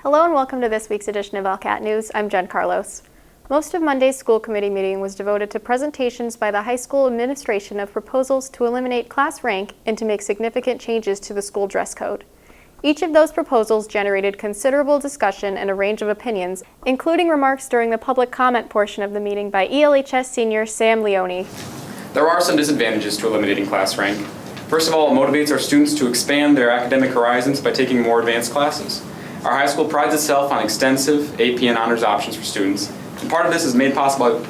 Hello and welcome to this week's edition of ELCAT News. I'm Jen Carlos. Most of Monday's school committee meeting was devoted to presentations by the high school administration of proposals to eliminate class rank and to make significant changes to the school dress code. Each of those proposals generated considerable discussion and a range of opinions, including remarks during the public comment portion of the meeting by ELHS senior Sam Leone. There are some disadvantages to eliminating class rank. First of all, it motivates our students to expand their academic horizons by taking more advanced classes. Our high school prides itself on extensive AP and honors options for students, and part of this is made possible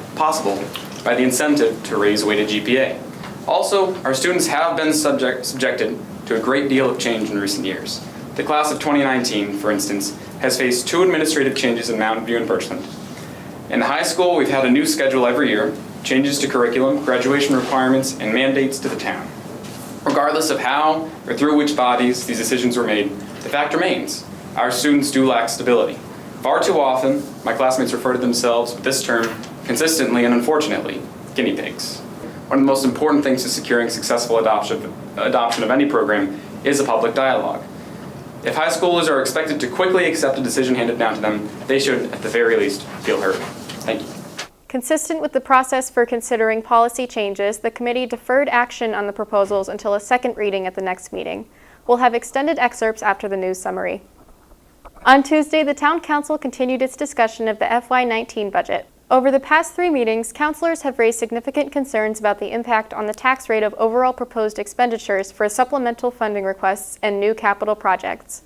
by the incentive to raise weighted GPA. Also, our students have been subjected to a great deal of change in recent years. The class of 2019, for instance, has faced 2 administrative changes in Mountain View and Birchland. In the high school, we've had a new schedule every year, changes to curriculum, graduation requirements, and mandates to the town. Regardless of how or through which bodies these decisions were made, the fact remains: our students do lack stability. Far too often, my classmates refer to themselves with this term consistently and unfortunately, guinea pigs. One of the most important things to securing successful adoption of any program is a public dialogue. If high schoolers are expected to quickly accept a decision handed down to them, they should, at the very least, feel heard. Thank you. Consistent with the process for considering policy changes, the committee deferred action on the proposals until a second reading at the next meeting. We'll have extended excerpts after the news summary. On Tuesday, the Town Council continued its discussion of the FY19 budget. Over the past 3 meetings, councilors have raised significant concerns about the impact on the tax rate of overall proposed expenditures for supplemental funding requests and new capital projects.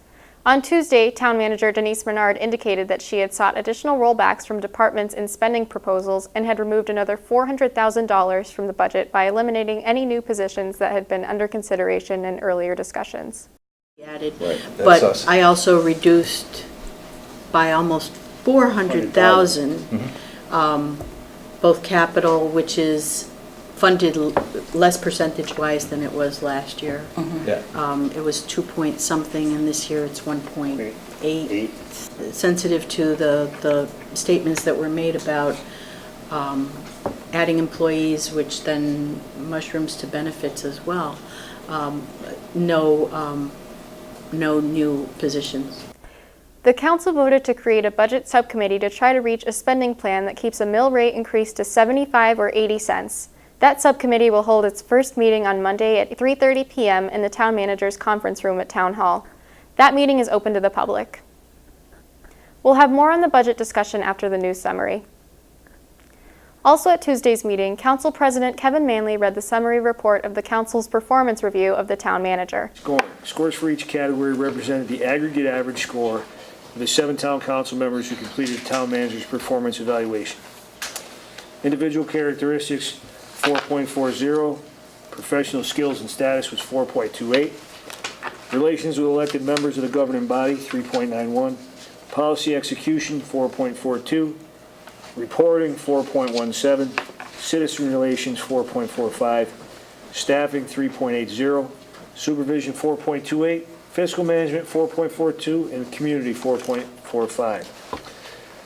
On Tuesday, Town Manager Denise Menard indicated that she had sought additional rollbacks from departments in spending proposals and had removed another $400,000 from the budget by eliminating any new positions that had been under consideration in earlier discussions. Added, right. But I also reduced by almost 400,000 both capital, which is funded less percentage-wise than it was last year. Yeah. It was 2 point something, and this year it's 1.8. Sensitive to the statements that were made about adding employees, which then mushrooms to benefits as well. No new positions. The council voted to create a budget subcommittee to try to reach a spending plan that keeps a mill rate increase to 75 or 80 cents. That subcommittee will hold its first meeting on Monday at 3:30 p.m. in the town manager's conference room at Town Hall. That meeting is open to the public. We'll have more on the budget discussion after the news summary. Also at Tuesday's meeting, Council President Kevin Manley read the summary report of the Council's performance review of the town manager. Scores for each category represented the aggregate average score of the 7 town council members who completed the town manager's performance evaluation. Individual characteristics, 4.40. Professional skills and status was 4.28. Relations with elected members of the governing body, 3.91. Policy execution, 4.42. Reporting, 4.17, citizen relations, 4.45, staffing, 3.80, supervision, 4.28, fiscal management, 4.42, and community, 4.45.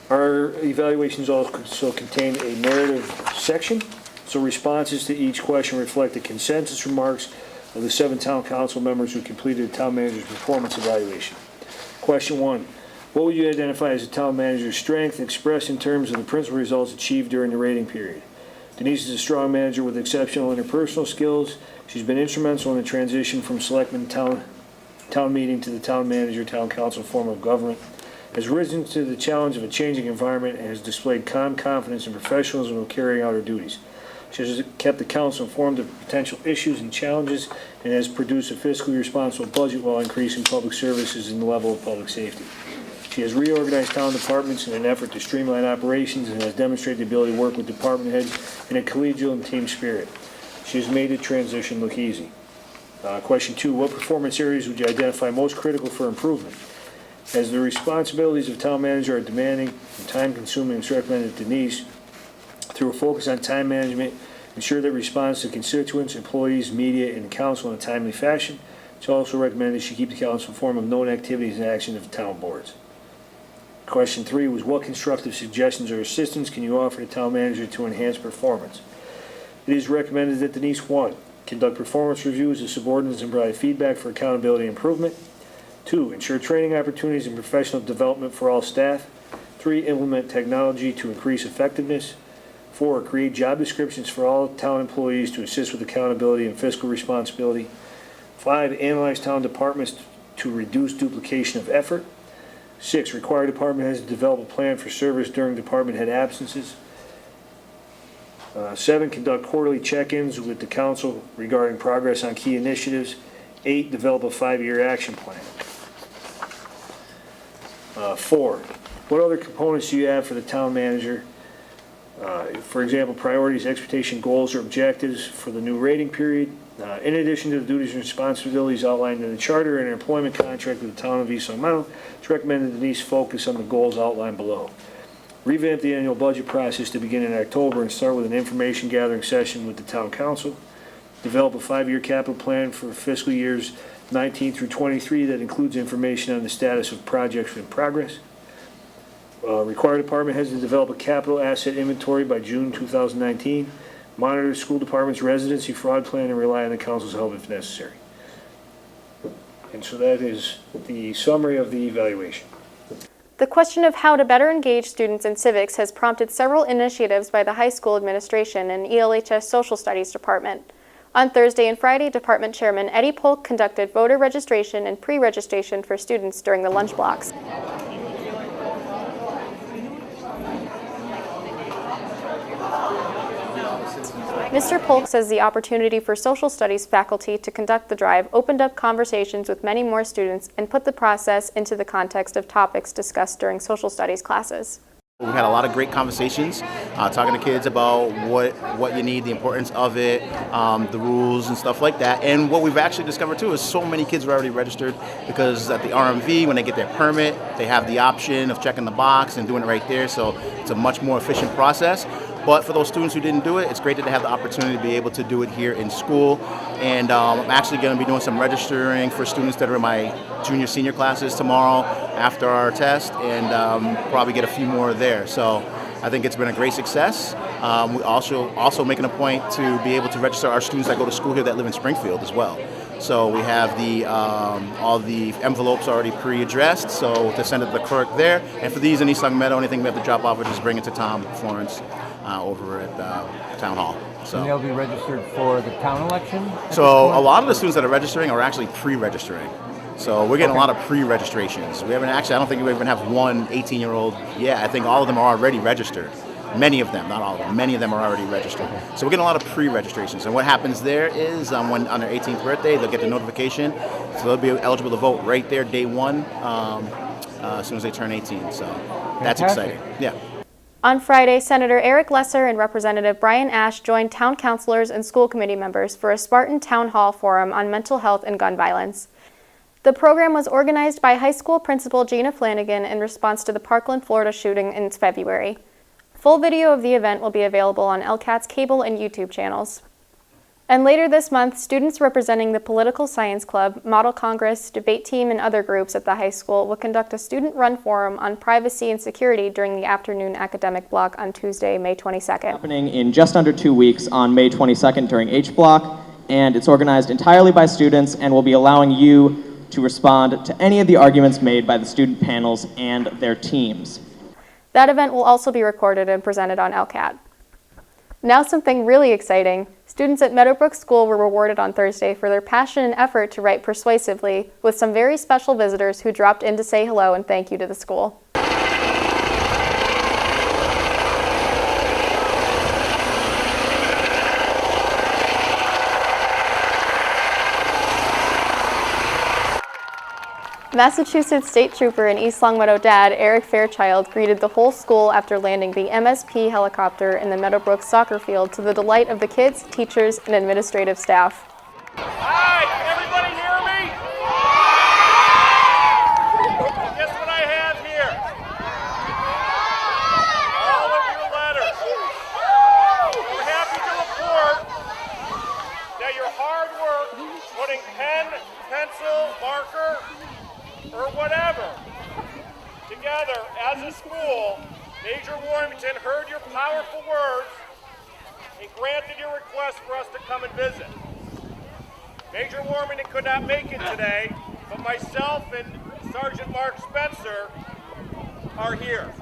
Our evaluations also contain a narrative section, so responses to each question reflect the consensus remarks of the 7 town council members who completed the town manager's performance evaluation. Question 1. What would you identify as a town manager's strength expressed in terms of the principal results achieved during the rating period? Denise is a strong manager with exceptional interpersonal skills. She's been instrumental in the transition from selectman town meeting to the town manager, town council form of government, has risen to the challenge of a changing environment, and has displayed calm confidence and professionalism in carrying out her duties. She has kept the council informed of potential issues and challenges, and has produced a fiscally responsible budget while increasing public services and the level of public safety. She has reorganized town departments in an effort to streamline operations and has demonstrated the ability to work with department heads in a collegial and team spirit. She has made the transition look easy. Question 2, what performance areas would you identify most critical for improvement? As the responsibilities of town manager are demanding and time-consuming, it's recommended that Denise, through a focus on time management, ensure that response to constituents, employees, media, and the council in a timely fashion. It's also recommended she keep the council informed of known activities and actions of town boards. Question 3 was, what constructive suggestions or assistance can you offer the town manager to enhance performance? It is recommended that Denise, 1, conduct performance reviews of subordinates and provide feedback for accountability and improvement. 2, ensure training opportunities and professional development for all staff. 3, implement technology to increase effectiveness. 4, create job descriptions for all town employees to assist with accountability and fiscal responsibility. 5, analyze town departments to reduce duplication of effort. 6, require department heads to develop a plan for service during department head absences. 7, conduct quarterly check-ins with the council regarding progress on key initiatives. 8, develop a 5-year action plan. 4, what other components do you have for the town manager? For example, priorities, expectation, goals, or objectives for the new rating period. In addition to the duties and responsibilities outlined in the charter and an employment contract with the town of East Long Meadow, it's recommended Denise focus on the goals outlined below. Revamp the annual budget process to begin in October and start with an information gathering session with the town council. Develop a 5-year capital plan for fiscal years 19 through 23 that includes information on the status of projects in progress. Require department heads to develop a capital asset inventory by June 2019. Monitor the school department's residency fraud plan and rely on the council's help if necessary. And so that is the summary of the evaluation. The question of how to better engage students in civics has prompted several initiatives by the high school administration and ELHS Social Studies Department. On Thursday and Friday, Department Chairman Eddie Polk conducted voter registration and pre-registration for students during the lunch blocks. Mr. Polk says the opportunity for social studies faculty to conduct the drive opened up conversations with many more students and put the process into the context of topics discussed during social studies classes. We had a lot of great conversations, talking to kids about what you need, the importance of it, the rules and stuff like that. And what we've actually discovered too is so many kids are already registered because at the RMV, when they get their permit, they have the option of checking the box and doing it right there. So it's a much more efficient process. But for those students who didn't do it, it's great that they have the opportunity to be able to do it here in school. And I'm actually going to be doing some registering for students that are in my junior, senior classes tomorrow after our test, and probably get a few more there. So I think it's been a great success. We also making a point to be able to register our students that go to school here that live in Springfield as well. So we have the all the envelopes already pre-addressed, so to send it to the clerk there. And for these in East Long Meadow, anything we have to drop off, we just bring it to Tom Florence over at Town Hall. So. And they'll be registered for the town election? So a lot of the students that are registering are actually pre-registering. So we're getting a lot of pre-registrations. We haven't actually, I don't think we even have one 18-year-old yet. I think all of them are already registered. Many of them, not all of them, many of them are already registered. So we're getting a lot of pre-registrations. And what happens there is when on their 18th birthday, they'll get the notification. So they'll be eligible to vote right there, day one, as soon as they turn 18. So that's exciting. Yeah. On Friday, Senator Eric Lesser and Representative Brian Ash joined town councilors and school committee members for a Spartan Town Hall Forum on mental health and gun violence. The program was organized by high school principal Gina Flanagan in response to the Parkland, Florida shooting in February. Full video of the event will be available on ELCAT's cable and YouTube channels. And later this month, students representing the Political Science Club, Model Congress, debate team, and other groups at the high school will conduct a student-run forum on privacy and security during the afternoon academic block on Tuesday, May 22nd. Happening in just under 2 weeks on May 22nd during H block, and it's organized entirely by students and will be allowing you to respond to any of the arguments made by the student panels and their teams. That event will also be recorded and presented on ELCAT. Now something really exciting. Students at Meadow School were rewarded on Thursday for their passion and effort to write persuasively, with some very special visitors who dropped in to say hello and thank you to the school. Massachusetts State Trooper and East Longmeadow dad Eric Fairchild greeted the whole school after landing the MSP helicopter in the Meadowbrook soccer field to the delight of the kids, teachers, and administrative staff. Hi, can everybody hear me? Guess what I have here? All of your letters. We're happy to report that your hard work putting pen, pencil, marker, or whatever together as a school, Major Warmington heard your powerful words and granted your request for us to come and visit. Major Warmington could not make it today, but myself and and Sergeant Mark Spencer are here.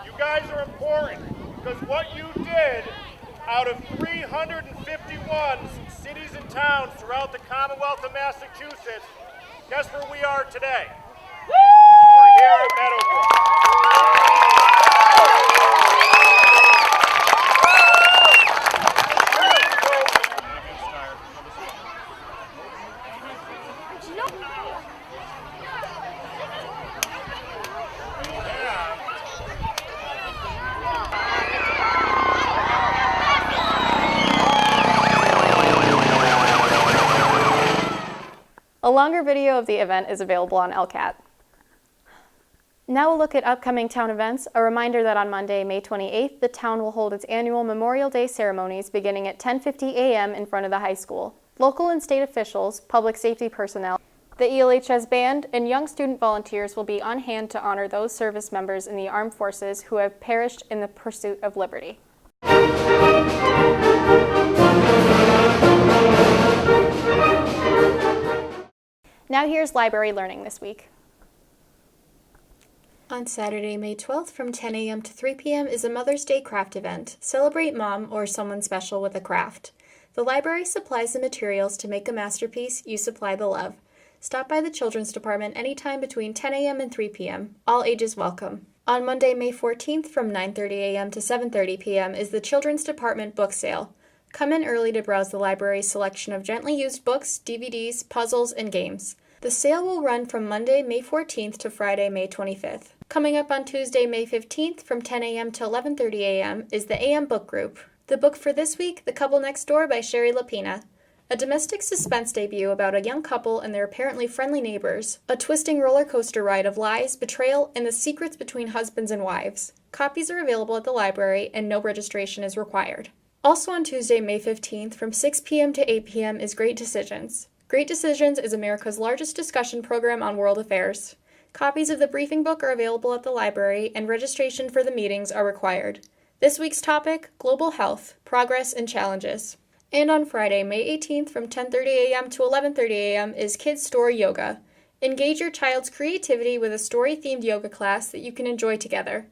You guys are important because what you did out of 351 cities and towns throughout the Commonwealth of Massachusetts, guess where we are today? We're here at Meadowbrook. A longer video of the event is available on ELCAT. Now we'll look at upcoming town events. A reminder that on Monday, May 28th, the town will hold its annual Memorial Day ceremonies beginning at 10:50 a.m. in front of the high school. Local and state officials, public safety personnel, the ELHS band, and young student volunteers will be on hand to honor those service members in the armed forces who have perished in the pursuit of liberty. Now here's library learning this week. On Saturday, May 12th from 10 a.m. to 3 p.m. is a Mother's Day craft event. Celebrate mom or someone special with a craft. The library supplies the materials to make a masterpiece. You supply the love. Stop by the children's department anytime between 10 a.m. and 3 p.m. All ages welcome. On Monday, May 14th from 9:30 a.m. to 7:30 p.m. is the children's department book sale. Come in early to browse the library's selection of gently used books, DVDs, puzzles, and games. The sale will run from Monday, May 14th to Friday, May 25th. Coming up on Tuesday, May 15th from 10 a.m. to 11:30 a.m. is the AM Book Group. The book for this week, The Couple Next Door by Sherry Lapina. A domestic suspense debut about a young couple and their apparently friendly neighbors. A twisting roller coaster ride of lies, betrayal, and the secrets between husbands and wives. Copies are available at the library and no registration is required. Also on Tuesday, May 15th from 6 p.m. to 8 p.m. is Great Decisions. Great Decisions is America's largest discussion program on world affairs. Copies of the briefing book are available at the library and registration for the meetings are required. This week's topic, Global Health, Progress and Challenges. And on Friday, May 18th from 10:30 a.m. to 11:30 a.m. is Kids Story Yoga. Engage your child's creativity with a story-themed yoga class that you can enjoy together.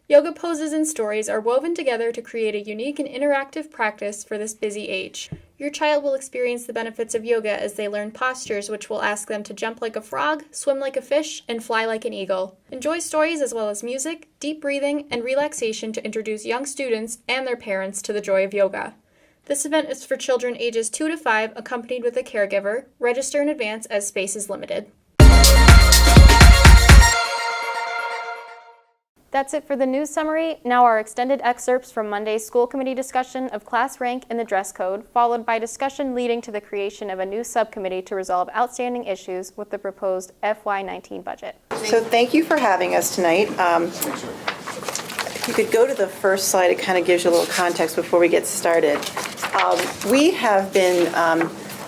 Yoga poses and stories are woven together to create a unique and interactive practice for this busy age. Your child will experience the benefits of yoga as they learn postures which will ask them to jump like a frog, swim like a fish, and fly like an eagle. Enjoy stories as well as music, deep breathing, and relaxation to introduce young students and their parents to the joy of yoga. This event is for children ages 2 to 5 accompanied with a caregiver. Register in advance as space is limited. That's it for the news summary. Now our extended excerpts from Monday's school committee discussion of class rank and the dress code, followed by discussion leading to the creation of a new subcommittee to resolve outstanding issues with the proposed FY19 budget. So thank you for having us tonight. If you could go to the first slide, it kind of gives you a little context before we get started. We have been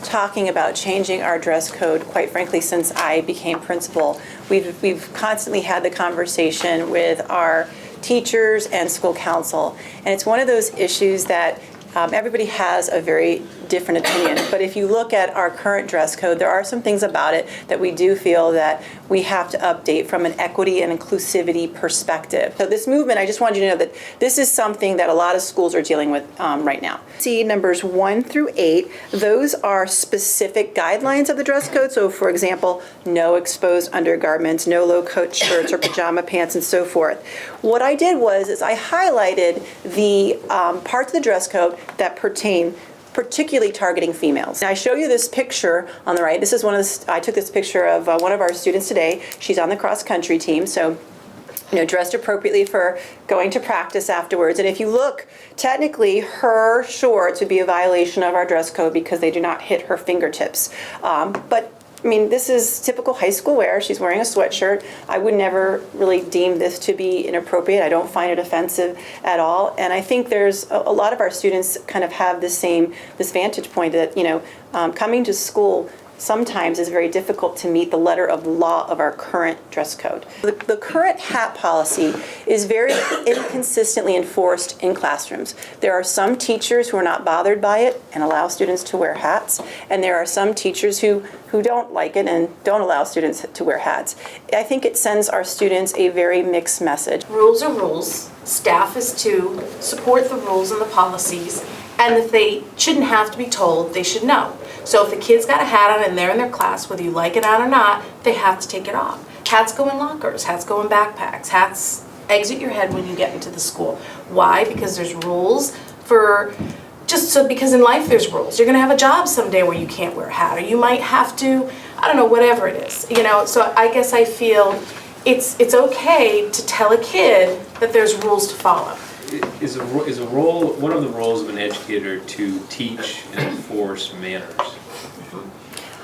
talking about changing our dress code, quite frankly, since I became principal. We've constantly had the conversation with our teachers and school council, and it's one of those issues that everybody has a very different opinion. But if you look at our current dress code, there are some things about it that we do feel that we have to update from an equity and inclusivity perspective. So this movement, I just wanted you to know that this is something that a lot of schools are dealing with right now. See numbers 1 through 8, those are specific guidelines of the dress code. So for example, no exposed undergarments, no low-cut shirts or pajama pants and so forth. What I did was I highlighted the parts of the dress code that pertain particularly targeting females. Now, I show you this picture on the right. This is I took this picture of one of our students today. She's on the cross-country team, so dressed appropriately for going to practice afterwards. And if you look, technically, her shorts would be a violation of our dress code because they do not hit her fingertips. But I mean, this is typical high school wear. She's wearing a sweatshirt. I would never really deem this to be inappropriate. I don't find it offensive at all. And I think there's a lot of our students kind of have this vantage point that, coming to school, sometimes is very difficult to meet the letter of law of our current dress code. The current hat policy is very inconsistently enforced in classrooms. There are some teachers who are not bothered by it and allow students to wear hats, and there are some teachers who don't like it and don't allow students to wear hats. I think it sends our students a very mixed message. Rules are rules. Staff is to support the rules and the policies, and if they shouldn't have to be told, they should know. So if the kid's got a hat on and they're in their class, whether you like it on or not, they have to take it off. Hats go in lockers, hats go in backpacks, hats exit your head when you get into the school. Why? Because there's rules because in life there's rules. You're gonna have a job someday where you can't wear a hat, or you might have to, I don't know, whatever it is. So I guess I feel it's okay to tell a kid that there's rules to follow. Is a role, one of the roles of an educator to teach and enforce manners?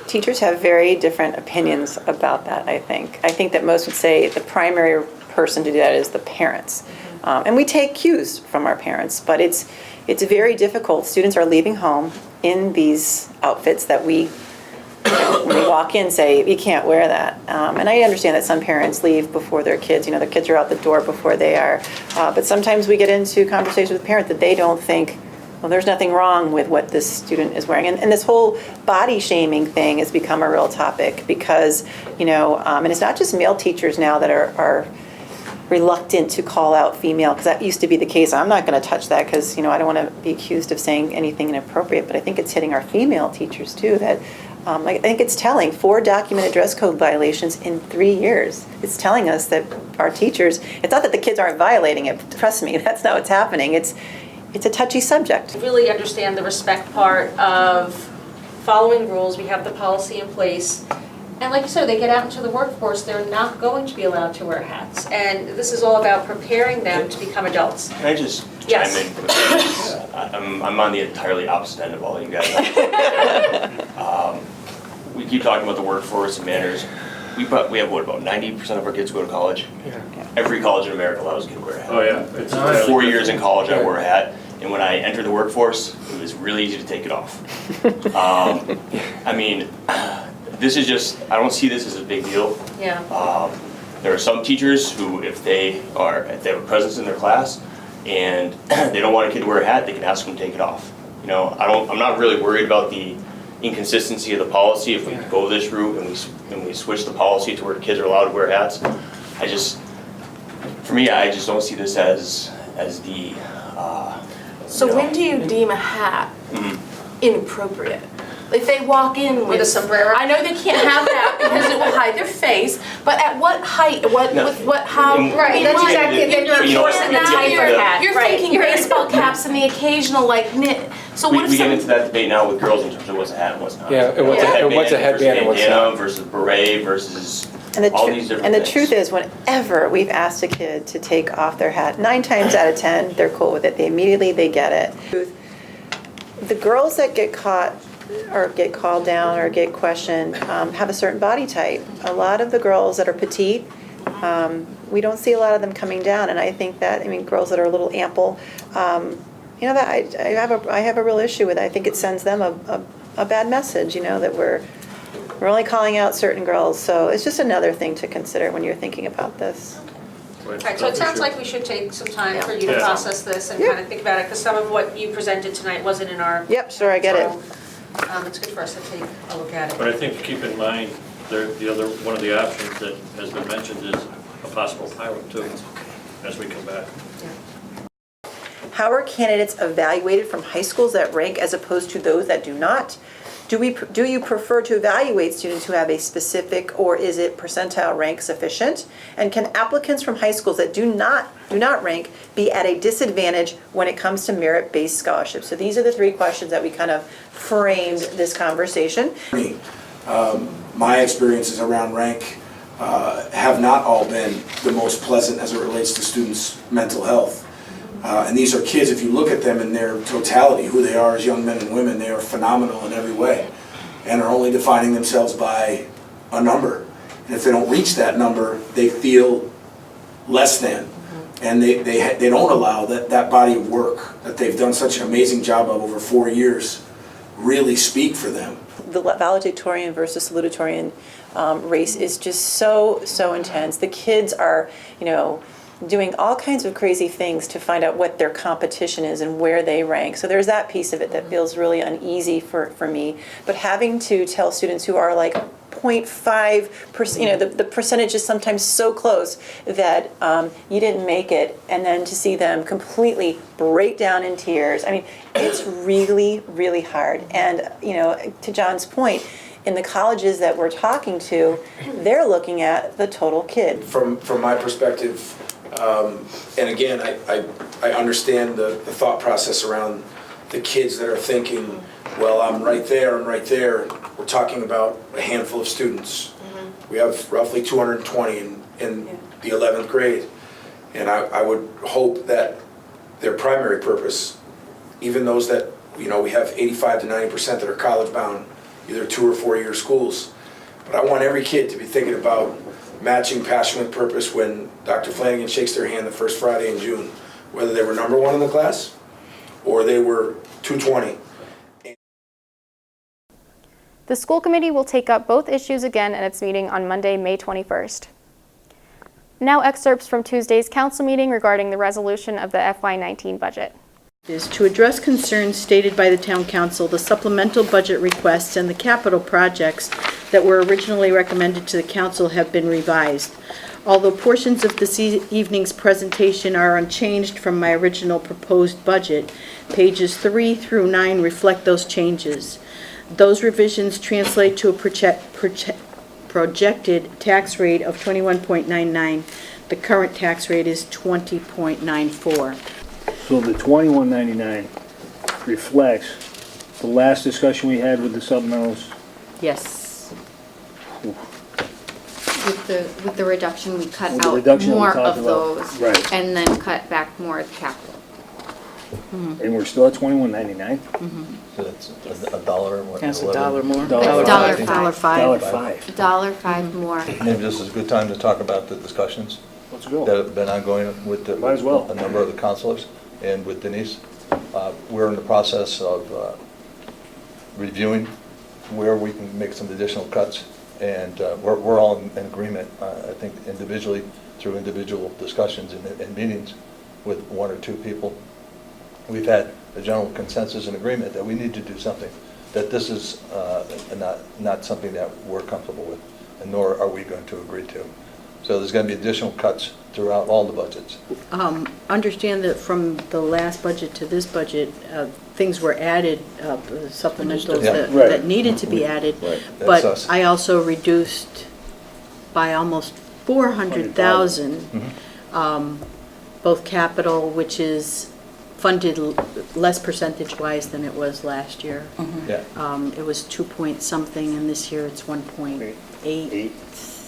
Teachers have very different opinions about that, I think. I think that most would say the primary person to do that is the parents. And we take cues from our parents, but it's very difficult. Students are leaving home in these outfits that when we walk in, say, you can't wear that. And I understand that some parents leave before their kids. Their kids are out the door before they are. But sometimes we get into conversations with parents that they don't think, well, there's nothing wrong with what this student is wearing. And this whole body shaming thing has become a real topic because, and it's not just male teachers now that are reluctant to call out female, because that used to be the case. I'm not going to touch that because, I don't want to be accused of saying anything inappropriate, but I think it's hitting our female teachers too that I think it's telling 4 documented dress code violations in 3 years. It's telling us that our teachers, it's not that the kids aren't violating it, trust me, that's not what's happening. It's a touchy subject. I really understand the respect part of following rules. We have the policy in place. And like you said, they get out into the workforce, they're not going to be allowed to wear hats. And this is all about preparing them to become adults. Can I just Yes. chime in quickly? I'm on the entirely opposite end of all you guys. We keep talking about the workforce and manners. We have, what, about 90% of our kids go to college? Yeah. Every college in America allows a kid to wear a hat. Oh, yeah. It's 4 years in college, I wore a hat. And when I entered the workforce, it was really easy to take it off. This is just, I don't see this as a big deal. Yeah. There are some teachers who, if they have a presence in their class and they don't want a kid to wear a hat, they can ask them to take it off. I'm not really worried about the inconsistency of the policy if we go this route and we switch the policy to where kids are allowed to wear hats. I just don't see this as the. So when do you deem a hat inappropriate? If they walk in with a sombrero, I know they can't have that because it will hide their face. But at what height? How? Right. That's exactly. Then you're enforcing the tighter hat. You're thinking baseball caps and the occasional knit. So what if we get into that debate now with girls in terms of what's a hat and what's not? Yeah, and what's a headband and what's not? Versus beret versus And all these different and the things. truth is, whenever we've asked a kid to take off their hat, 9 times out of 10, they're cool with it. They get it. The girls that get caught or get called down or get questioned have a certain body type. A lot of the girls that are petite, we don't see a lot of them coming down. And I think that, girls that are a little ample, that I have a real issue with. I think it sends them a bad message, that we're only calling out certain girls. So it's just another thing to consider when you're thinking about this. All right, so it sounds like we should take some time for you to process this and kind of think about it, because some of what you presented tonight wasn't in our. Yep, sure, I get it. It's good for us to take a look at it. But I think to keep in mind, one of the options that has been mentioned is a possible pilot too, as we come back. Yeah. How are candidates evaluated from high schools that rank as opposed to those that do not? Do you prefer to evaluate students who have a specific, or is it percentile rank sufficient? And can applicants from high schools that do not rank be at a disadvantage when it comes to merit-based scholarships? So these are the 3 questions that we kind of framed this conversation. My experiences around rank have not all been the most pleasant as it relates to students' mental health. And these are kids, if you look at them in their totality, who they are as young men and women, they are phenomenal in every way and are only defining themselves by a number. And if they don't reach that number, they feel less than. And they don't allow that body of work that they've done such an amazing job of over 4 years really speak for them. the valedictorian versus salutatorian race is just so intense. The kids are, doing all kinds of crazy things to find out what their competition is and where they rank. So there's that piece of it that feels really uneasy for me. But having to tell students who are like 0.5%, the percentage is sometimes so close that you didn't make it, and then to see them completely break down in tears. I mean, it's really, really hard. And, to John's point, in the colleges that we're talking to, they're looking at the total kid. From my perspective, and again, I understand the thought process around the kids that are thinking, well, I'm right there. We're talking about a handful of students. We have roughly 220 in the 11th grade. And I would hope that their primary purpose, even those that, we have 85 to 90% that are college bound, either 2 or 4 year schools. But I want every kid to be thinking about matching passion with purpose when Dr. Flanagan shakes their hand the first Friday in June, whether they were number 1 in the class or they were 220. The school committee will take up both issues again at its meeting on Monday, May 21st. Now excerpts from Tuesday's council meeting regarding the resolution of the FY19 budget. Is to address concerns stated by the town council, the supplemental budget requests and the capital projects that were originally recommended to the council have been revised. Although portions of this evening's presentation are unchanged from my original proposed budget, pages 3 through 9 reflect those changes. Those revisions translate to a projected tax rate of 21.99. The current tax rate is 20.94. So the 2199 reflects the last discussion we had with the supplementals. Yes. With the reduction, we cut With the out reduction we more talked of about. those. Right. And then cut back more of capital. And we're still at 2199? So that's a dollar more. That's $1 more. $1.05. $1.05 more. Maybe this is a good time to talk about the discussions Let's go. that have been ongoing with Might as well. a number of the counselors and with Denise. We're in the process of reviewing where we can make some additional cuts, and we're all in agreement, I think individually, through individual discussions and meetings with 1 or 2 people. We've had a general consensus and agreement that we need to do something, that this is not something that we're comfortable with, and nor are we going to agree to. So there's going to be additional cuts throughout all the budgets. Understand that from the last budget to this budget, things were added, supplementals Yeah. that needed to be added. Right. That's But us. I also reduced by almost 400,000, both capital, which is funded less percentage-wise than it was last year. Yeah. It was 2 point something, and this year it's 1.8.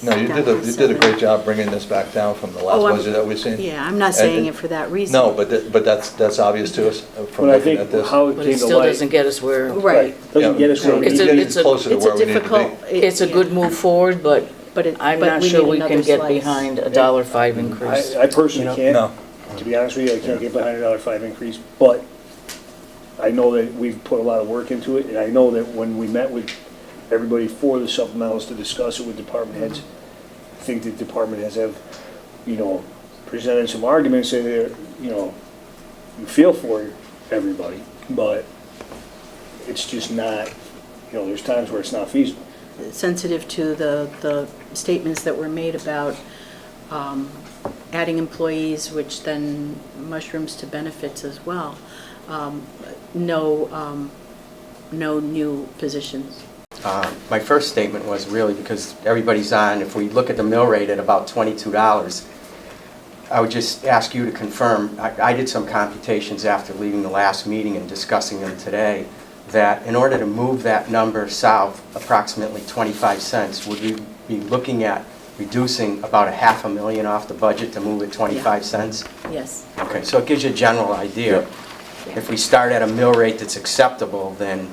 No, you did a great job bringing this back down from the last budget that we've seen. Yeah, I'm not saying it for that reason. No, but that's obvious to us from But I looking think at this. how it But came it to still light. doesn't get us where, Right. Doesn't get us where we It's need a- to be. it's a- Closer to It's where a we need to be. difficult. it's a good move forward, but I'm not sure we can get behind a $1.05 increase. I personally can't. No. To be honest with you, I can't get behind a $1.05 increase, but I know that we've put a lot of work into it, and I know that when we met with everybody for the supplementals to discuss it with department heads, I think the department heads have, presented some arguments that they're, you feel for everybody, but it's just not, there's times where it's not feasible. Sensitive to the statements that were made about adding employees, which then mushrooms to benefits as well. No new positions. My first statement was really because everybody's on, if we look at the mill rate at about $22, I would just ask you to confirm, I did some computations after leaving the last meeting and discussing them today, that in order to move that number south approximately 25 cents, would we be looking at reducing about $500,000 off the budget to move it 25 cents? Yes. Okay, so it gives you a general idea. If we start at a mill rate that's acceptable, then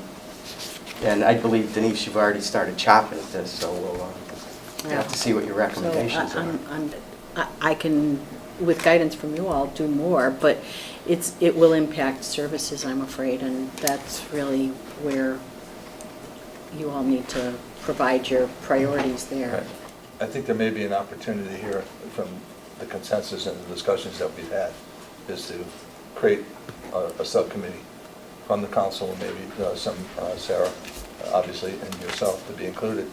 I believe, Denise, you've already started chopping at this, so we'll have to see what your recommendations are. I can, with guidance from you all, do more, but it will impact services, I'm afraid, and that's really where you all need to provide your priorities there. I think there may be an opportunity here from the consensus and the discussions that we've had, is to create a subcommittee from the council, and maybe Sarah, obviously, and yourself to be included,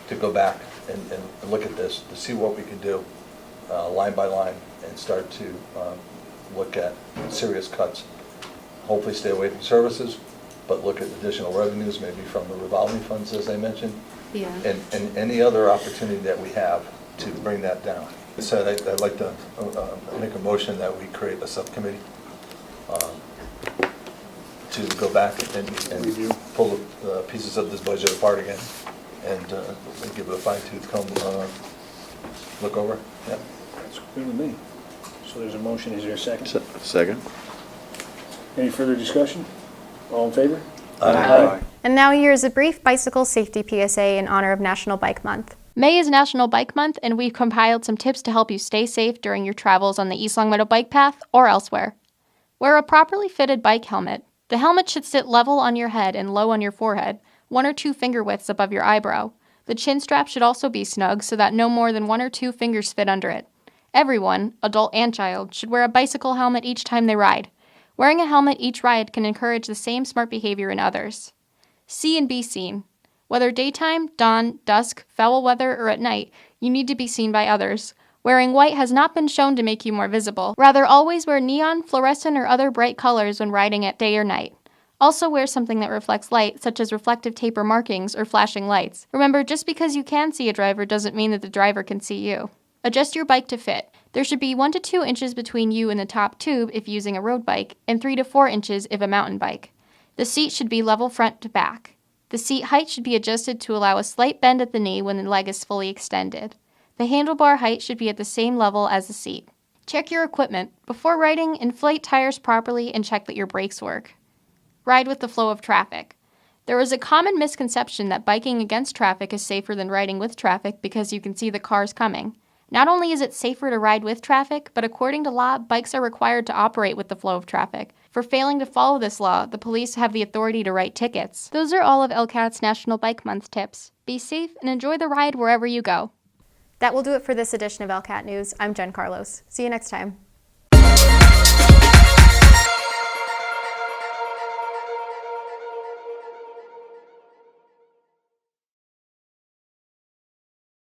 to go back and look at this, to see what we can do line by line, and start to look at serious cuts. Hopefully stay away from services, but look at additional revenues, maybe from the revolving funds, as I mentioned. Yeah. And any other opportunity that we have to bring that down. I said I'd like to make a motion that we create a subcommittee to go back and pull the pieces of this budget apart again, and give it a fine-tooth comb look over. Yeah. That's good with me. So there's a motion, is there a second? Second. Any further discussion? All in favor? Aye. And now here's a brief bicycle safety PSA in honor of National Bike Month. May is National Bike Month, and we've compiled some tips to help you stay safe during your travels on the East Long Meadow Bike Path or elsewhere. Wear a properly fitted bike helmet. The helmet should sit level on your head and low on your forehead, 1 or 2 finger widths above your eyebrow. The chin strap should also be snug so that no more than 1 or 2 fingers fit under it. Everyone, adult and child, should wear a bicycle helmet each time they ride. Wearing a helmet each ride can encourage the same smart behavior in others. See and be seen. Whether daytime, dawn, dusk, foul weather, or at night, you need to be seen by others. Wearing white has not been shown to make you more visible. Rather, always wear neon, fluorescent, or other bright colors when riding at day or night. Also wear something that reflects light, such as reflective tape or markings or flashing lights. Remember, just because you can see a driver doesn't mean that the driver can see you. Adjust your bike to fit. There should be 1 to 2 inches between you and the top tube if using a road bike, and 3 to 4 inches if a mountain bike. The seat should be level front to back. The seat height should be adjusted to allow a slight bend at the knee when the leg is fully extended. The handlebar height should be at the same level as the seat. Check your equipment. Before riding, inflate tires properly and check that your brakes work. Ride with the flow of traffic. There is a common misconception that biking against traffic is safer than riding with traffic because you can see the cars coming. Not only is it safer to ride with traffic, but according to law, bikes are required to operate with the flow of traffic. For failing to follow this law, the police have the authority to write tickets. Those are all of ELCAT's National Bike Month tips. Be safe and enjoy the ride wherever you go. That will do it for this edition of ELCAT News. I'm Jen Carlos. See you next time.